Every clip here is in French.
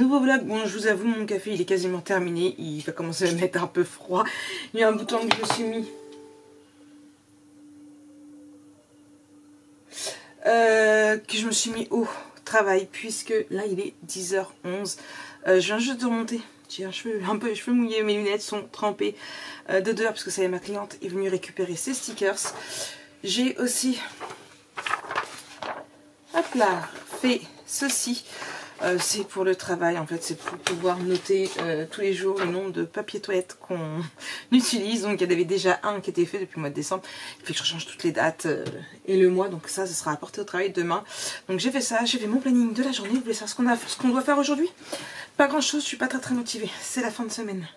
nouveau vlog. Bon, je vous avoue, mon café il est quasiment terminé. Il va commencer à mettre un peu froid. Il y a un bouton que je me suis mis. Au travail, puisque là il est 10h11. Je viens juste de remonter. J'ai un peu les cheveux mouillés, mes lunettes sont trempées de dehors parce que ça y est, ma cliente est venue récupérer ses stickers. J'ai aussi, hop là, fait ceci. C'est pour le travail, en fait, c'est pour pouvoir noter tous les jours le nombre de papiers toilettes qu'on utilise. Donc il y en avait déjà un qui était fait depuis le mois de décembre. Il fait que je change toutes les dates et le mois, donc ça sera apporté au travail demain. Donc j'ai fait ça, j'ai fait mon planning de la journée. Vous voulez savoir ce qu'on doit faire aujourd'hui? Pas grand chose, je suis pas très motivée, c'est la fin de semaine.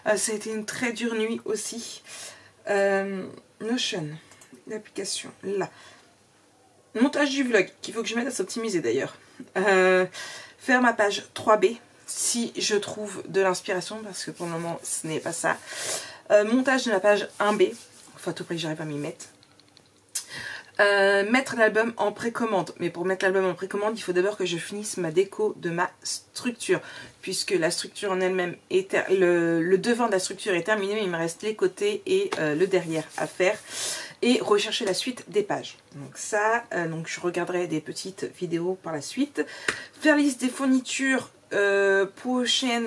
Ça a été une très dure nuit aussi. Notion, l'application, là. Montage du vlog, qu'il faut que je mette à s'optimiser d'ailleurs. Faire ma page 3B si je trouve de l'inspiration, parce que pour le moment ce n'est pas ça. Montage de la page 1B, enfin à tout près que j'arrive à m'y mettre. Mettre l'album en précommande, mais pour mettre l'album en précommande il faut d'abord que je finisse ma déco de ma structure, puisque la structure en elle-même est le devant de la structure est terminé, mais il me reste les côtés et le derrière à faire, et rechercher la suite des pages. Donc ça, donc je regarderai des petites vidéos par la suite. Faire liste des fournitures prochain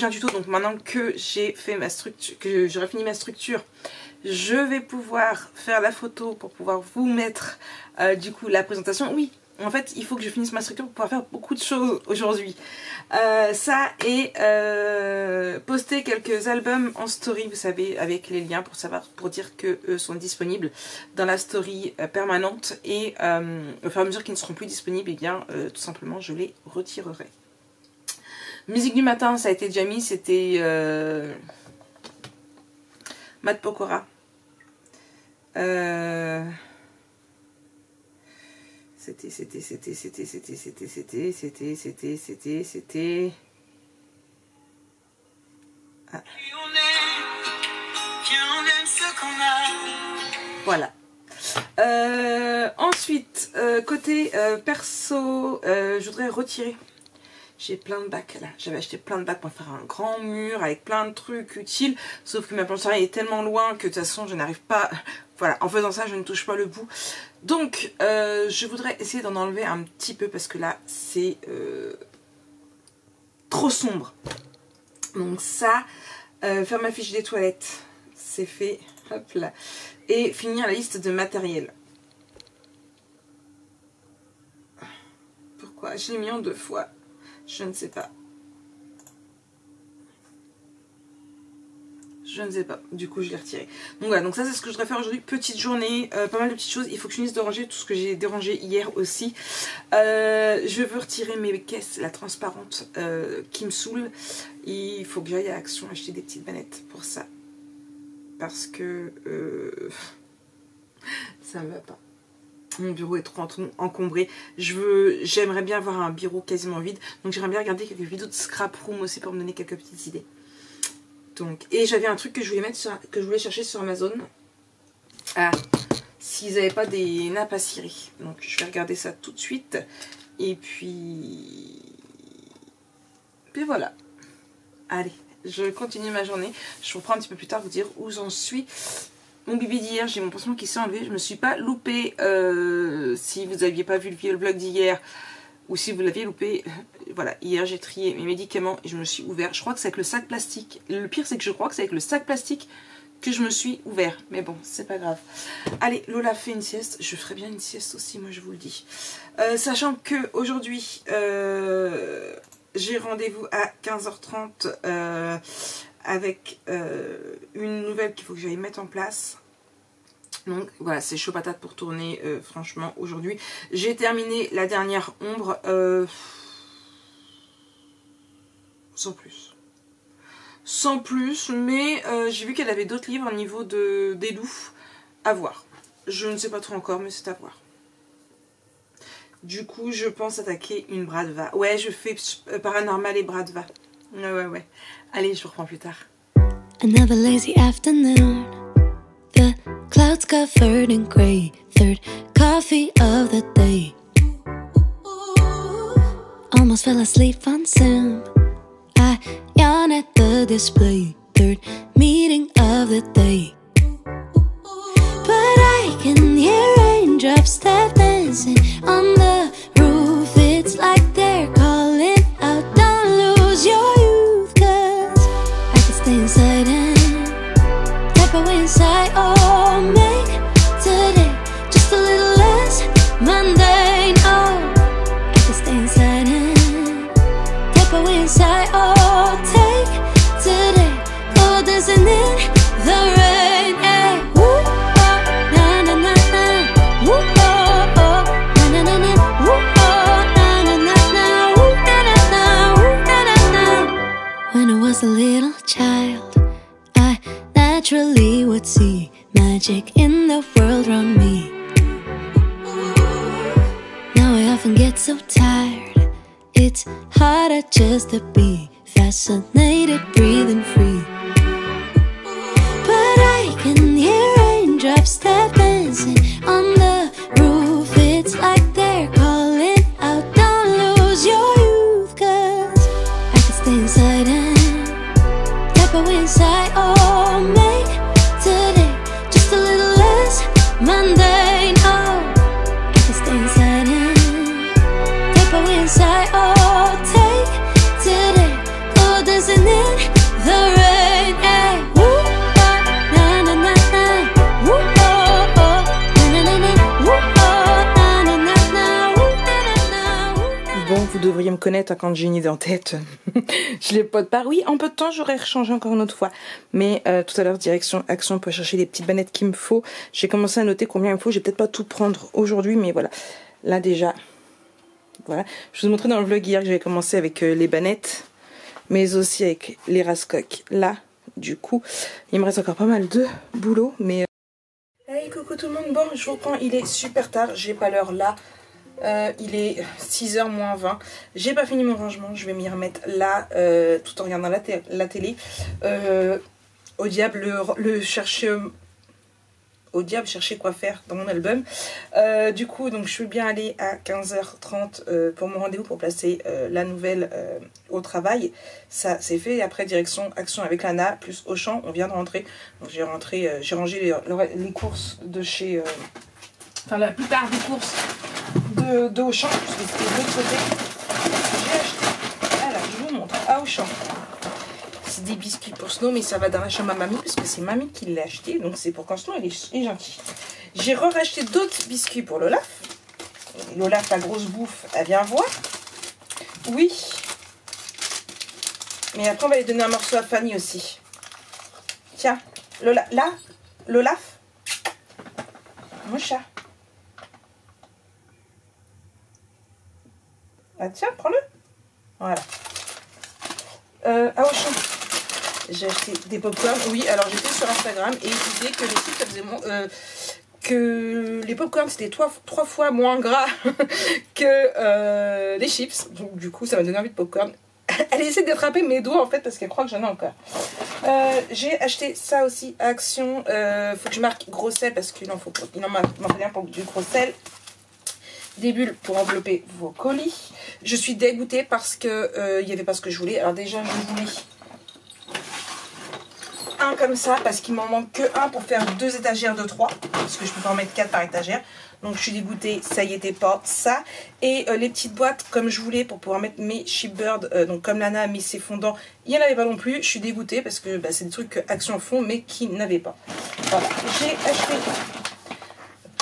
tuto. Donc maintenant que j'ai fait ma structure, que j'aurai fini ma structure, je vais pouvoir faire la photo pour pouvoir vous mettre du coup la présentation. Oui, en fait il faut que je finisse ma structure pour pouvoir faire beaucoup de choses aujourd'hui. Ça et poster quelques albums en story, vous savez, avec les liens pour dire que eux sont disponibles dans la story permanente, et au fur et à mesure qu'ils ne seront plus disponibles, et bien tout simplement je les retirerai. Musique du matin, ça a été déjà mis, c'était Matt Pokora. C'était. Ah. Voilà. Ensuite, côté perso, je voudrais retirer. J'ai plein de bacs là, j'avais acheté plein de bacs pour faire un grand mur avec plein de trucs utiles, sauf que ma planche est tellement loin que de toute façon je n'arrive pas, voilà, en faisant ça je ne touche pas le bout. Donc je voudrais essayer d'en enlever un petit peu parce que là c'est trop sombre. Donc ça, faire ma fiche des toilettes, c'est fait, hop là, et finir la liste de matériel. Pourquoi je l'ai mis en 2 fois? Je ne sais pas. Je ne sais pas. Du coup, je l'ai retiré. Donc voilà, donc ça c'est ce que je voudrais faire aujourd'hui. Petite journée, pas mal de petites choses. Il faut que je finisse de ranger tout ce que j'ai dérangé hier aussi. Je veux retirer mes caisses, la transparente, qui me saoule. Il faut que j'aille à Action acheter des petites manettes pour ça. Parce que ça ne va pas. Mon bureau est trop encombré. J'aimerais bien avoir un bureau quasiment vide. Donc j'aimerais bien regarder quelques vidéos de scrap room aussi pour me donner quelques petites idées. Donc, et j'avais un truc que je voulais chercher sur Amazon. Ah, s'ils n'avaient pas des nappes à cirer. Donc je vais regarder ça tout de suite. Et puis voilà. Allez, je continue ma journée. Je vous reprends un petit peu plus tard vous dire où j'en suis. Mon bébé d'hier, j'ai mon pansement qui s'est enlevé, je me suis pas loupée. Si vous n'aviez pas vu le vlog d'hier, ou si vous l'aviez loupé, voilà, hier j'ai trié mes médicaments et je me suis ouvert. Je crois que c'est avec le sac plastique. Le pire c'est que je crois que c'est avec le sac plastique que je me suis ouvert. Mais bon, c'est pas grave. Allez, Lola fait une sieste. Je ferai bien une sieste aussi, moi je vous le dis. Sachant que aujourd'hui, j'ai rendez-vous à 15h30 avec une nouvelle qu'il faut que j'aille mettre en place. Donc voilà, c'est chaud patate pour tourner franchement aujourd'hui. J'ai terminé la dernière ombre sans plus. Sans plus, mais j'ai vu qu'elle avait d'autres livres au niveau des loups à voir. Je ne sais pas trop encore, mais c'est à voir. Du coup, je pense attaquer une Bradva. Ouais, je fais Paranormal et Bradva. Ouais. Allez, je vous reprends plus tard. Another lazy afternoon. The clouds covered in grey. Third coffee of the day. almost fell asleep on Zoom. I yawn at the display, third meeting of the day. But I can hear raindrops tap dancing on the roof. It's like they're calling out, don't lose your youth, 'cause I can stay inside and tap away inside. Oh, make today just a little less mundane. Oh, I can stay inside and tap away inside. Oh, take today, go dancing in the rain. Yeah. Woo, oh, na na na na. Woo, oh, oh, na na na na. Woo, oh, na na na na. Woo, na na na. Woo, na na na. When I was a little child, I naturally would see magic in the world around me. Now I often get so tired, it's harder just to be fascinated, breathing free. But I can hear raindrops tap dancing on the roof. It's like they're calling out, don't lose your youth, 'cause I can stay inside and tap away inside. Oh, make today just a little less mundane. Oh, I can stay inside and tap away inside. Oh, take today, go dancing in the rain. Yeah. Woo, oh, na na na na. Woo, oh, oh, na na na na. Woo, oh, na na na na. Woo, na na na. Woo, na na. Bon, vous devriez me connaître hein, quand j'ai une idée en tête. Je les pote pas. Oui, en peu de temps, j'aurais rechangé encore une autre fois. Mais tout à l'heure, direction action pour chercher les petites bannettes qu'il me faut. J'ai commencé à noter combien il me faut. Je vais peut-être pas tout prendre aujourd'hui, mais voilà. Là déjà, voilà. Je vous ai montré dans le vlog hier que j'avais commencé avec les bannettes, mais aussi avec les rascoques. Là, du coup, il me reste encore pas mal de boulot, mais... Hey, coucou tout le monde. Bon, je vous reprends. Il est super tard. J'ai pas l'heure là. Il est 6h moins 20. J'ai pas fini mon rangement. Je vais m'y remettre là, tout en regardant la télé. Au diable, au diable, chercher quoi faire dans mon album. Du coup, donc, je suis bien aller à 15h30 pour mon rendez-vous pour placer la nouvelle au travail. Ça, c'est fait. Et après, direction action avec Lana, plus Auchan. On vient de rentrer. Donc, j'ai rangé les courses de chez... Enfin, la plupart des courses de Auchan, parce que c'était de l'autre côté. J'ai acheté, voilà, je vous montre, à Auchan. C'est des biscuits pour Snow, mais ça va dans la chambre à mamie, parce que c'est mamie qui l'a acheté, donc c'est pour quand Snow il est gentil. J'ai racheté d'autres biscuits pour l'Olaf. L'Olaf, la grosse bouffe, elle vient voir. Oui. Mais après, on va lui donner un morceau à Fanny aussi. Tiens, l'Olaf, mon chat. Ah tiens, prends-le. Voilà. Ah Auchan, j'ai acheté des popcorn. Oui, alors j'étais sur Instagram et il disait que les chips, ça faisait que les popcorn c'était trois fois moins gras que les chips. Donc du coup, ça m'a donné envie de popcorn. Elle essaie d'attraper mes doigts en fait parce qu'elle croit que j'en ai encore. J'ai acheté ça aussi à Action. Faut que je marque gros sel parce qu'il m'en faut bien pour du gros sel. Des bulles pour envelopper vos colis. Je suis dégoûtée parce que il n'y avait pas ce que je voulais. Alors déjà je voulais un comme ça parce qu'il m'en manque que un pour faire 2 étagères de 3 parce que je peux pas en mettre 4 par étagère. Donc je suis dégoûtée, ça y était pas ça. Et les petites boîtes comme je voulais pour pouvoir mettre mes Shipbird, donc comme Lana a mis ses fondants, il n'y en avait pas non plus. Je suis dégoûtée parce que bah, c'est des trucs que Action font mais qui n'avaient pas. Voilà, j'ai acheté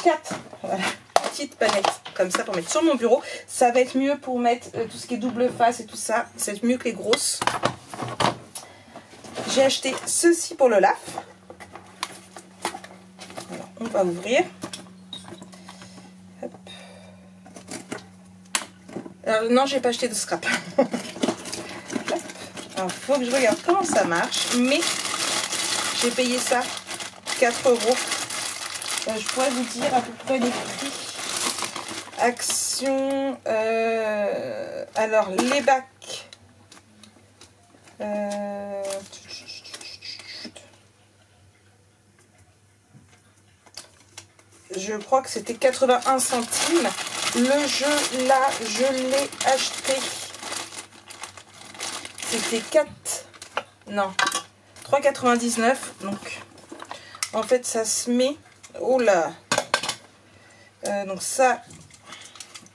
4 voilà, petites panettes comme ça pour mettre sur mon bureau. Ça va être mieux pour mettre tout ce qui est double face et tout ça. C'est mieux que les grosses. J'ai acheté ceci pour l'Olaf. Alors, on va ouvrir. Hop. Alors, non, j'ai pas acheté de scrap. Alors, il faut que je regarde comment ça marche. Mais j'ai payé ça 4 €. Je pourrais vous dire à peu près les prix. Action. Alors, les bacs. Je crois que c'était 81 centimes. Le jeu là, je l'ai acheté c'était 3,99. Donc en fait ça se met, oh là, donc ça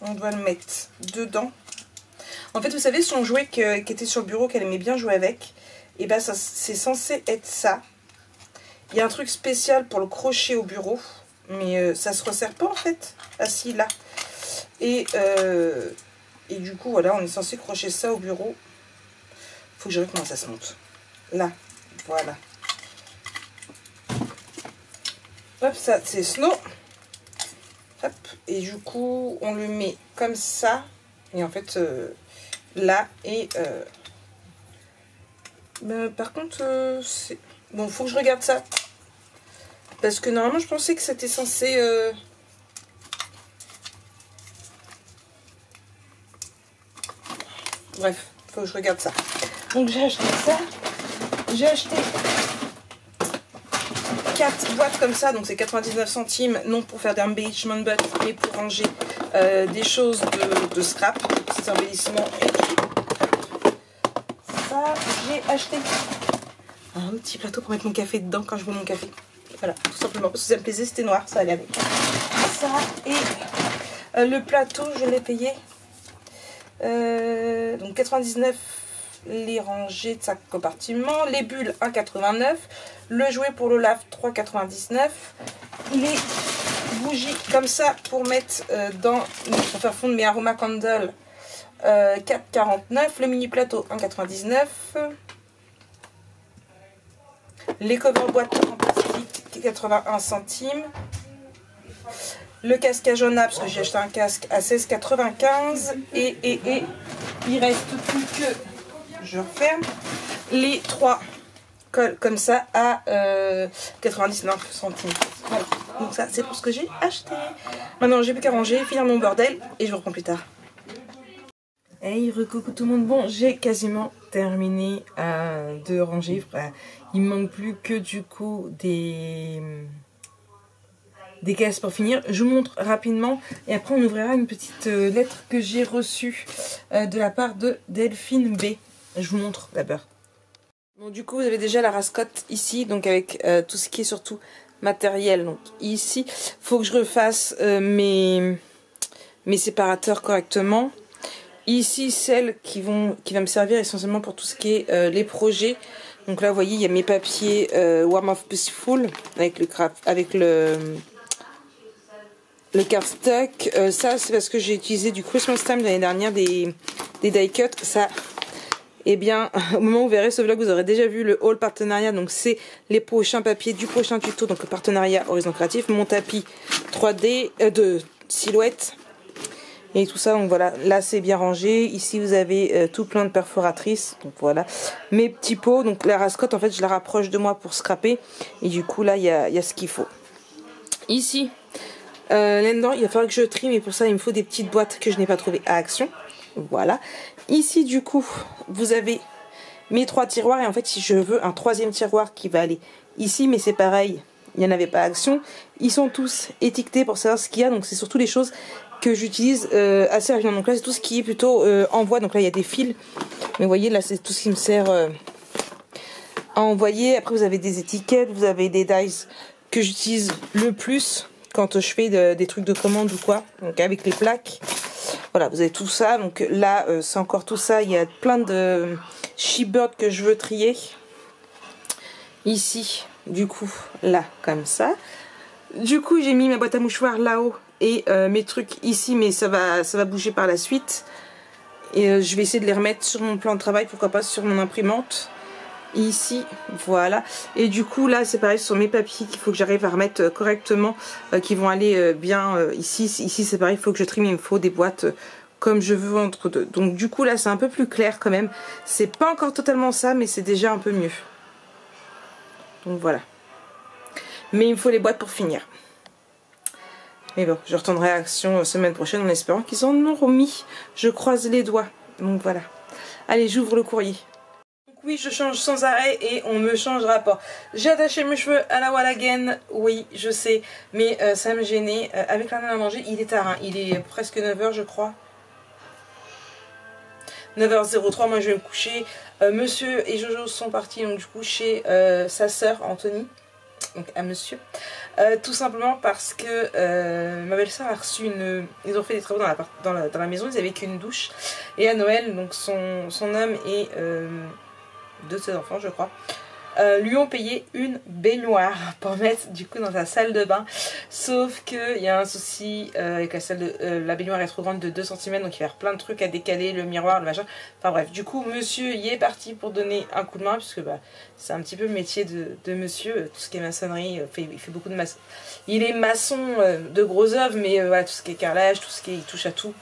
on doit le mettre dedans. En fait vous savez son jouet qui était sur le bureau qu'elle aimait bien jouer avec, et ben c'est censé être ça. Il y a un truc spécial pour le crochet au bureau, mais ça se resserre pas en fait, assis là. Et du coup voilà, on est censé crocher ça au bureau. Faut que je regarde comment ça se monte. Là, voilà. Hop, ça c'est Snow. Hop, et du coup on le met comme ça. Et en fait là, et par contre c'est bon, faut que je regarde ça, parce que normalement je pensais que c'était censé bref, faut que je regarde ça. Donc j'ai acheté ça, j'ai acheté 4 boîtes comme ça, donc c'est 99 centimes, non pour faire des embellishment but, mais pour ranger des choses de scrap, petits embellissements et tout. Ça, j'ai acheté un petit plateau pour mettre mon café dedans quand je bois mon café. Voilà, tout simplement, parce que ça me plaisait, c'était noir, ça allait avec. Ça, et le plateau, je l'ai payé donc 99 les rangées de 5 compartiments, les bulles 1,89, le jouet pour le lave 3,99, les bougies comme ça pour mettre pour faire fondre mes aroma candles 4,49, le mini plateau 1,99, les cover boîtes en plastique 81 centimes, le casque à Jona, parce que j'ai acheté un casque à 16,95, et il reste plus que, je referme, les 3 cols comme ça à 99 centimes. Voilà, donc ça c'est pour ce que j'ai acheté. Maintenant j'ai plus qu'à ranger, finir mon bordel, et je vous reprends plus tard. Hey, recoucou tout le monde. Bon, j'ai quasiment terminé de ranger. Il me manque plus que du coup des caisses pour finir. Je vous montre rapidement et après on ouvrira une petite lettre que j'ai reçue de la part de Delphine B. Je vous montre d'abord. Bon, du coup vous avez déjà la rascotte ici, donc avec tout ce qui est surtout matériel. Donc ici, faut que je refasse mes séparateurs correctement. Ici, celles qui va me servir essentiellement pour tout ce qui est les projets. Donc là, vous voyez, il y a mes papiers Warm of Peaceful avec le cardstock. Ça, c'est parce que j'ai utilisé du Christmas Time l'année dernière, des die cut. Ça, eh bien, au moment où vous verrez ce vlog, vous aurez déjà vu le haul partenariat. Donc c'est les prochains papiers du prochain tuto. Donc le partenariat Horizon Créatif, mon tapis 3D de silhouette. Et tout ça, donc voilà, là c'est bien rangé. Ici vous avez tout plein de perforatrices. Donc voilà, mes petits pots. Donc la rascotte, en fait, je la rapproche de moi pour scraper. Et du coup, là, il y a ce qu'il faut. Ici, là-dedans, il va falloir que je trie. Mais pour ça, il me faut des petites boîtes que je n'ai pas trouvées à Action. Voilà. Ici, du coup, vous avez mes 3 tiroirs. Et en fait, si je veux un 3e tiroir qui va aller ici, mais c'est pareil, il n'y en avait pas à Action. Ils sont tous étiquetés pour savoir ce qu'il y a. Donc c'est surtout les choses que j'utilise assez régulièrement. Donc là c'est tout ce qui est plutôt envoi. Donc là il y a des fils, mais vous voyez là c'est tout ce qui me sert à envoyer. Après vous avez des étiquettes, vous avez des dies que j'utilise le plus quand je fais des trucs de commande ou quoi, donc avec les plaques. Voilà, vous avez tout ça. Donc là c'est encore tout ça. Il y a plein de shipboard que je veux trier ici, du coup là comme ça. Du coup j'ai mis ma boîte à mouchoirs là-haut et mes trucs ici, mais ça va bouger par la suite. Et je vais essayer de les remettre sur mon plan de travail, pourquoi pas sur mon imprimante. Ici, voilà. Et du coup là c'est pareil, ce sont mes papiers qu'il faut que j'arrive à remettre correctement, qui vont aller bien ici. Ici c'est pareil, il faut que je trie, mais il me faut des boîtes comme je veux entre deux. Donc du coup là c'est un peu plus clair quand même. C'est pas encore totalement ça, mais c'est déjà un peu mieux. Donc voilà. Mais il me faut les boîtes pour finir. Mais bon, je retournerai à Action semaine prochaine en espérant qu'ils en auront mis. Je croise les doigts. Donc voilà. Allez, j'ouvre le courrier. Donc oui, je change sans arrêt et on me changera pas. J'ai attaché mes cheveux à la wall again. Oui, je sais. Mais ça me gênait. Avec la nana à manger, il est tard. Hein. Il est presque 9 h, je crois. 9h03, moi je vais me coucher. Monsieur et Jojo sont partis donc du coup chez sa sœur Anthony, donc à monsieur. Tout simplement parce que ma belle-sœur a reçu une... Ils ont fait des travaux dans la maison, ils avaient qu'une douche. Et à Noël, donc son homme et deux de ses enfants je crois, lui ont payé une baignoire pour mettre du coup dans sa salle de bain, sauf qu'il y a un souci avec la baignoire est trop grande de 2 cm, donc il va y avoir plein de trucs à décaler, le miroir, le machin, enfin bref, du coup monsieur y est parti pour donner un coup de main, puisque bah, c'est un petit peu le métier de monsieur, tout ce qui est maçonnerie, il fait beaucoup de maçon, il est maçon de gros œuvres, mais voilà, tout ce qui est carrelage, tout ce qui est, il touche à tout.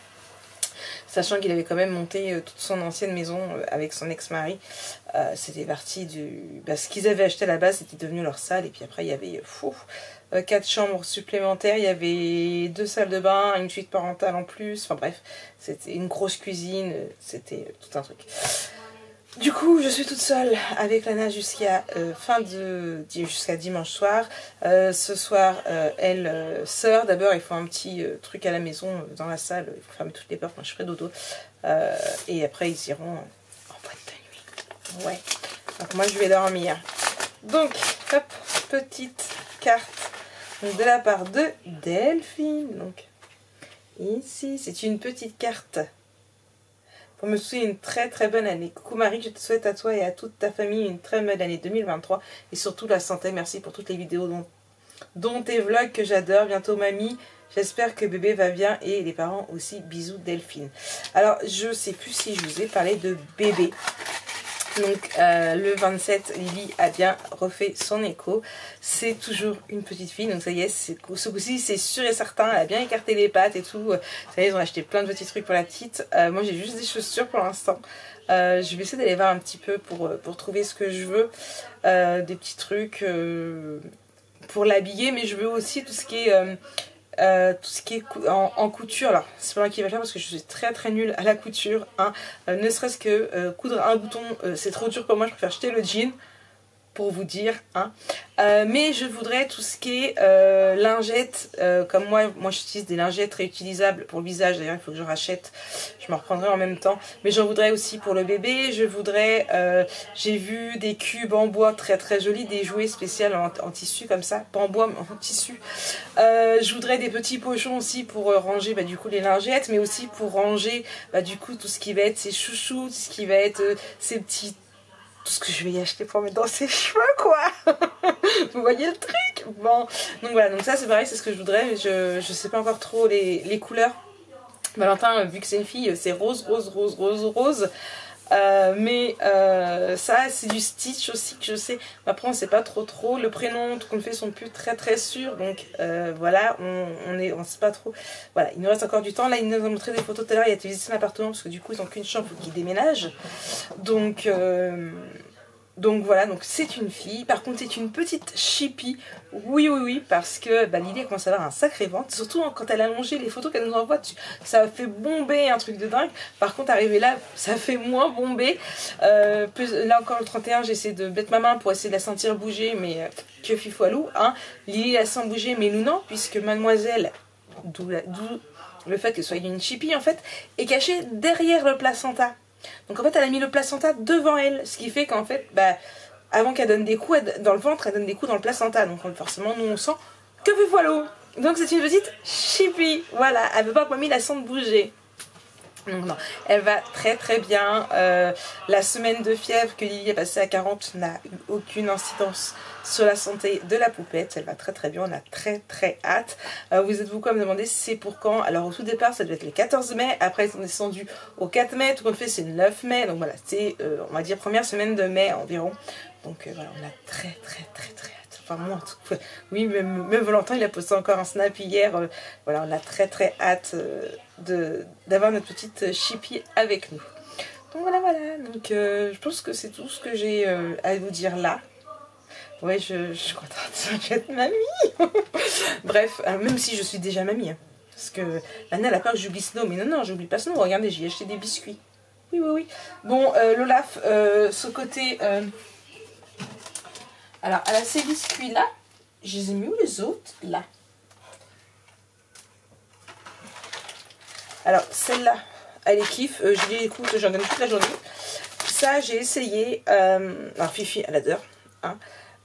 Sachant qu'il avait quand même monté toute son ancienne maison avec son ex-mari. C'était parti du... Bah, ce qu'ils avaient acheté à la base, c'était devenu leur salle. Et puis après, il y avait 4 chambres supplémentaires. Il y avait 2 salles de bain, une suite parentale en plus. Enfin bref, c'était une grosse cuisine. C'était tout un truc. Du coup, je suis toute seule avec Lana jusqu'à jusqu'à dimanche soir. Ce soir, elle sort. D'abord, il faut un petit truc à la maison, dans la salle. Il faut fermer toutes les portes. Moi, je ferai dodo. Et après, ils iront en boîte de nuit. Ouais. Donc, moi, je vais dormir. Donc, hop, petite carte donc, de la part de Delphine. Donc, ici, c'est une petite carte. Pour me souhaiter une très très bonne année. Coucou Marie, je te souhaite à toi et à toute ta famille une très bonne année 2023 et surtout la santé. Merci pour toutes les vidéos dont tes vlogs que j'adore. Bientôt mamie, j'espère que bébé va bien et les parents aussi. Bisous Delphine. Alors je sais plus si je vous ai parlé de bébé. Donc le 27, Lily a bien refait son écho. C'est toujours une petite fille, donc ça y est, ce coup-ci c'est sûr et certain. Elle a bien écarté les pattes et tout. Ça y est, ils ont acheté plein de petits trucs pour la petite. Moi j'ai juste des chaussures pour l'instant. Je vais essayer d'aller voir un petit peu pour trouver ce que je veux. Des petits trucs pour l'habiller, mais je veux aussi tout ce qui est en couture. Alors c'est pas moi qui va faire parce que je suis très très nulle à la couture, hein. Ne serait-ce que coudre un bouton, c'est trop dur pour moi, je préfère jeter le jean pour vous dire, hein. Mais je voudrais tout ce qui est lingettes, comme moi j'utilise des lingettes réutilisables pour le visage, d'ailleurs il faut que je rachète, je m'en reprendrai en même temps, mais j'en voudrais aussi pour le bébé. Je voudrais, j'ai vu des cubes en bois très très jolis, des jouets spéciaux en tissu comme ça, pas en bois mais en tissu. Je voudrais des petits pochons aussi pour ranger du coup les lingettes, mais aussi pour ranger du coup tout ce qui va être ses chouchous, tout ce qui va être ces petits, tout ce que je vais y acheter pour mettre dans ses cheveux quoi. Vous voyez le truc? Bon, donc voilà, donc ça c'est pareil, c'est ce que je voudrais, mais je sais pas encore trop les couleurs. Valentin, vu que c'est une fille, c'est rose, rose, rose, rose, rose. Mais ça c'est du Stitch aussi que je sais, mais après on sait pas trop. Le prénom, tout qu'on fait sont plus très très sûrs, donc voilà, on sait pas trop. Voilà, il nous reste encore du temps. Là il nous a montré des photos tout à l'heure, il a été visiter l'appartement parce que du coup ils ont qu'une chambre, il faut qu'ils déménagent. Donc voilà, donc c'est une fille. Par contre c'est une petite chippie. Oui, parce que Lily elle commence à avoir un sacré ventre. Surtout quand elle a allongé les photos qu'elle nous envoie, ça fait bomber un truc de dingue. Par contre arrivé là, ça fait moins bomber. Là encore le 31, j'essaie de mettre ma main pour essayer de la sentir bouger, mais que fifoualou, hein. Lily la sent bouger, mais nous non, puisque mademoiselle, d'où le fait qu'elle soit une chippie en fait, est cachée derrière le placenta. Donc en fait elle a mis le placenta devant elle, ce qui fait qu'en fait avant qu'elle donne des coups dans le ventre, elle donne des coups dans le placenta, donc forcément nous on sent que voilà. Donc c'est une petite chippie, voilà, elle veut pas que mamie la sente bouger. Donc non, elle va très très bien. La semaine de fièvre que Lily a passée à 40 n'a eu aucune incidence sur la santé de la poupette. Elle va très très bien, on a très très hâte. Vous êtes beaucoup à me demander c'est pour quand. Alors au tout départ ça devait être le 14 mai, après ils sont descendus au 4 mai, tout qu'on fait c'est le 9 mai. Donc voilà, c'est on va dire première semaine de mai environ. Donc voilà, on a très hâte. Enfin moi en tout cas, oui, même Valentin il a posté encore un snap hier. Voilà, on a très hâte d'avoir notre petite chippie avec nous. Donc voilà. Donc je pense que c'est tout ce que j'ai à vous dire là. Ouais, je suis contente d'être mamie. Bref, même si je suis déjà mamie, hein, parce que Lana elle a peur que j'oublie Snow, mais non, j'oublie pas Snow. Regardez, j'ai acheté des biscuits. Oui. Bon, l'Olaf, ce côté. Alors, elle a ces biscuits-là. Je les ai mis où les autres? Là. Alors, celle-là, elle les kiffe. Je dis écoute, j'en donne toute la journée. Ça, j'ai essayé. Alors, Fifi, elle adore. Hein.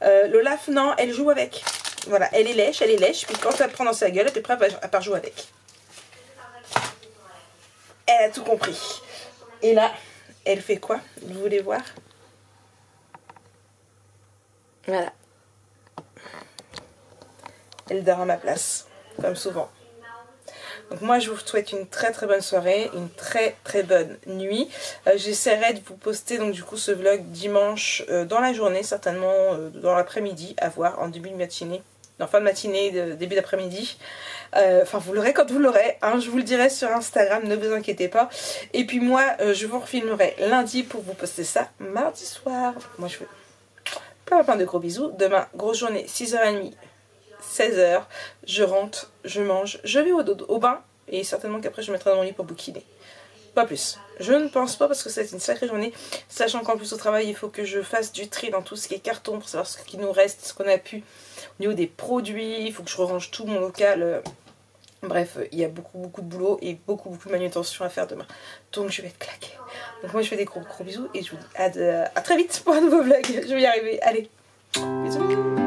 L'Olaf, non, elle joue avec. Voilà, elle est lèche. Puis quand elle prend dans sa gueule, elle est prête à part jouer avec. Elle a tout compris. Et là, elle fait quoi? Vous voulez voir? Voilà. Elle dort à ma place, comme souvent. Donc moi je vous souhaite une très très bonne soirée, une très très bonne nuit. J'essaierai de vous poster donc du coup ce vlog dimanche dans la journée, certainement dans l'après-midi, à voir en début de matinée, en fin de matinée, début d'après-midi. Enfin vous l'aurez quand vous l'aurez, hein, je vous le dirai sur Instagram, ne vous inquiétez pas. Et puis moi je vous refilmerai lundi pour vous poster ça mardi soir. Moi je fais plein de gros bisous. Demain grosse journée, 6h30. 16h, je rentre, je mange, je vais au bain et certainement qu'après je me mettrai dans mon lit pour bouquiner. Pas plus. Je ne pense pas parce que c'est une sacrée journée, sachant qu'en plus au travail il faut que je fasse du tri dans tout ce qui est carton pour savoir ce qui nous reste, ce qu'on a pu au niveau des produits, il faut que je range tout mon local. Bref, il y a beaucoup de boulot et beaucoup de manutention à faire demain. Donc je vais être claquée. Donc moi je fais des gros bisous et je vous dis à très vite pour un nouveau vlog. Je vais y arriver. Allez, bisous.